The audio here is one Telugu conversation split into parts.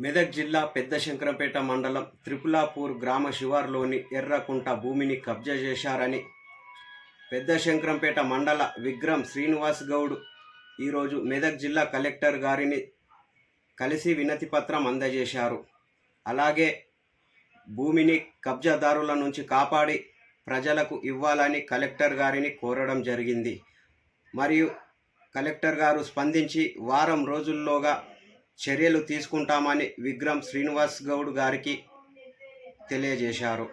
మెదక్ జిల్లా పెద్దశంకరంపేట మండలం త్రిపులాపూర్ గ్రామ శివారులోని ఎర్రకుంట భూమిని కబ్జా చేశారని పెద్దశంకరంపేట మండల విగ్రహం శ్రీనివాస్ గౌడ్ ఈరోజు మెదక్ జిల్లా కలెక్టర్ గారిని కలిసి వినతిపత్రం అందజేశారు. అలాగే భూమిని కబ్జాదారుల నుంచి కాపాడి ప్రజలకు ఇవ్వాలని కలెక్టర్ గారిని కోరడం జరిగింది. మరియు కలెక్టర్ గారు స్పందించి వారం రోజుల్లోగా చర్యలు తీసుకుంటామని విగ్రహం శ్రీనివాస్ గౌడ్ గారికి తెలియజేశారు.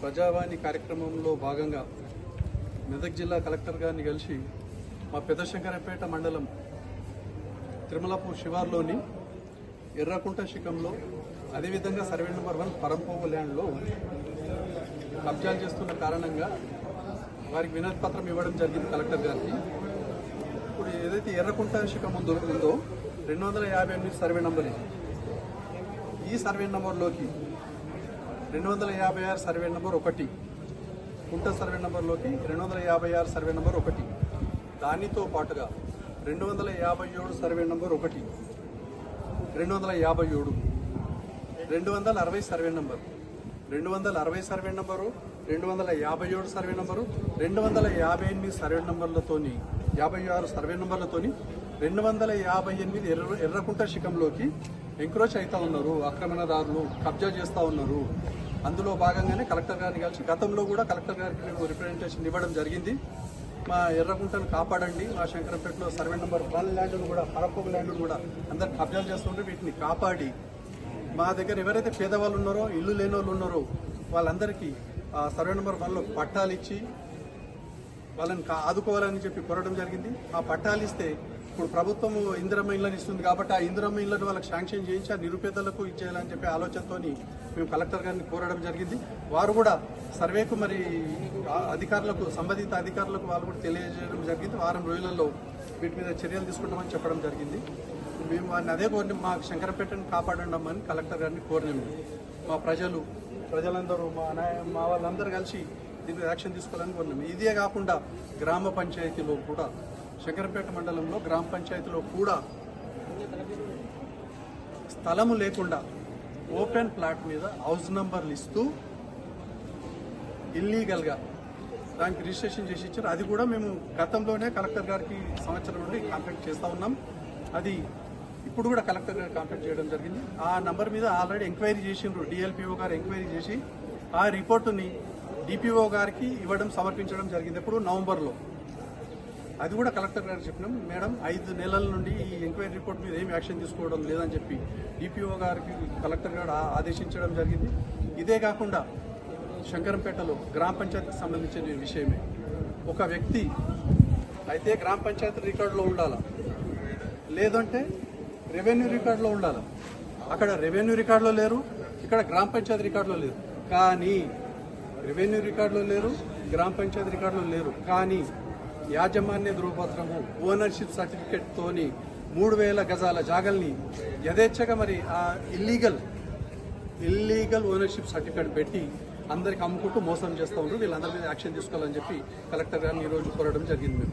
ప్రజావాణి కార్యక్రమంలో భాగంగా మెదక్ జిల్లా కలెక్టర్ గారిని కలిసి మా పెద్దశంకరంపేట మండలం తిరుమలపూర్ శివార్లోని ఎర్రకుంట శిఖంలో అదేవిధంగా సర్వే నెంబర్ 1 పరంపోవు ల్యాండ్లో కబ్జాలు చేస్తున్న కారణంగా వారికి వినతి పత్రం ఇవ్వడం జరిగింది కలెక్టర్ గారికి. ఇప్పుడు ఏదైతే ఎర్రకుంట శిఖం ఉందో 258 సర్వే నెంబర్ ఇది. ఈ సర్వే నెంబర్లోకి 256 సర్వే నెంబర్ 1, కుంట సర్వే నెంబర్లోకి 256 సర్వే నెంబర్ 1, దానితో పాటుగా 257 survey number 1, 257, 260 survey number, 260 survey number, 257 survey number, 258 survey నెంబర్లతోని 56 సర్వే నెంబర్లతోని 258 ఎర్రకుంట శిఖంలోకి ఎంక్రోచ్ అవుతా ఉన్నారు. ఆక్రమణదారులు కబ్జా చేస్తూ ఉన్నారు. అందులో భాగంగానే కలెక్టర్ గారిని కలిసి గతంలో కూడా కలెక్టర్ గారికి మేము రిప్రజెంటేషన్ ఇవ్వడం జరిగింది. మా ఎర్రకుంటను కాపాడండి, మా శంకరంపేటలో సర్వే నెంబర్ 1 ల్యాండ్ను కూడా పరపోగు ల్యాండ్ను కూడా అందరు కబ్జాలు చేస్తుంటే వీటిని కాపాడి మా దగ్గర ఎవరైతే పేదవాళ్ళు ఉన్నారో, ఇల్లు లేని వాళ్ళు ఉన్నారో వాళ్ళందరికీ సర్వే నెంబర్ 1లో పట్టాలు ఇచ్చి వాళ్ళని ఆదుకోవాలని చెప్పి కోరడం జరిగింది. ఆ పట్టాలు ఇస్తే ఇప్పుడు ప్రభుత్వం ఇందిరమ్మ ఇళ్ళని ఇస్తుంది కాబట్టి ఆ ఇందిరమ్మ ఇళ్ళని వాళ్ళకి శాంక్షన్ చేయించి ఆ నిరుపేదలకు ఇచ్చేయాలని చెప్పి ఆలోచనతో మేము కలెక్టర్ గారిని కోరడం జరిగింది. వారు కూడా సర్వేకు మరి అధికారులకు, సంబంధిత అధికారులకు వాళ్ళు కూడా తెలియజేయడం జరిగింది. వారం రోజులలో వీటి మీద చర్యలు తీసుకుంటామని చెప్పడం జరిగింది. మేము వారిని అదే కోరిన మా శంకరంపేటను కాపాడండి కలెక్టర్ గారిని కోరినాము. మా ప్రజలందరూ మా వాళ్ళందరూ కలిసి దీని మీద యాక్షన్ తీసుకోవాలని కోరినాము. ఇదే కాకుండా గ్రామ పంచాయతీలో కూడా, శంకరంపేట మండలంలో గ్రామ పంచాయతీలో కూడా స్థలము లేకుండా ఓపెన్ ప్లాట్ మీద హౌస్ నంబర్లు ఇస్తూ ఇల్లీగల్గా దానికి రిజిస్ట్రేషన్ చేసి ఇచ్చారు. అది కూడా మేము గతంలోనే కలెక్టర్ గారికి సంవత్సరం నుండి కాంటాక్ట్ చేస్తూ ఉన్నాం. అది ఇప్పుడు కూడా కలెక్టర్ గారు కాంటాక్ట్ చేయడం జరిగింది. ఆ నంబర్ మీద ఆల్రెడీ ఎంక్వైరీ చేసిండ్రు. డిఎల్పిఓ గారు ఎంక్వైరీ చేసి ఆ రిపోర్టుని డిపిఓ గారికి సమర్పించడం జరిగింది. ఎప్పుడు నవంబర్లో. అది కూడా కలెక్టర్ గారికి చెప్పినాం. మేడం 5 నెలల నుండి ఈ ఎంక్వైరీ రిపోర్ట్ మీద ఏం యాక్షన్ తీసుకోవడం లేదని చెప్పి డిపిఓ గారికి కలెక్టర్ గారు ఆదేశించడం జరిగింది. ఇదే కాకుండా శంకరంపేటలో గ్రామ పంచాయతీకి సంబంధించిన విషయమే. ఒక వ్యక్తి అయితే గ్రామ పంచాయతీ రికార్డులో ఉండాలా, లేదంటే రెవెన్యూ రికార్డులో ఉండాలి. అక్కడ రెవెన్యూ రికార్డులో లేరు, ఇక్కడ గ్రామ పంచాయతీ రికార్డులో లేరు. కానీ రెవెన్యూ రికార్డులో లేరు, గ్రామ పంచాయతీ రికార్డులో లేరు. కానీ యాజమాన్య ధృవపత్రము, ఓనర్షిప్ సర్టిఫికెట్తోని 3000 గజాల జాగల్ని యథేచ్ఛగా మరి ఆ ఇల్లీగల్ ఓనర్షిప్ సర్టిఫికెట్ పెట్టి అందరికి అమ్ముకుంటూ మోసం చేస్తూ ఉన్నారు. వీళ్ళందరి మీద యాక్షన్ తీసుకోవాలని చెప్పి కలెక్టర్ గారిని ఈరోజు కోరడం జరిగింది.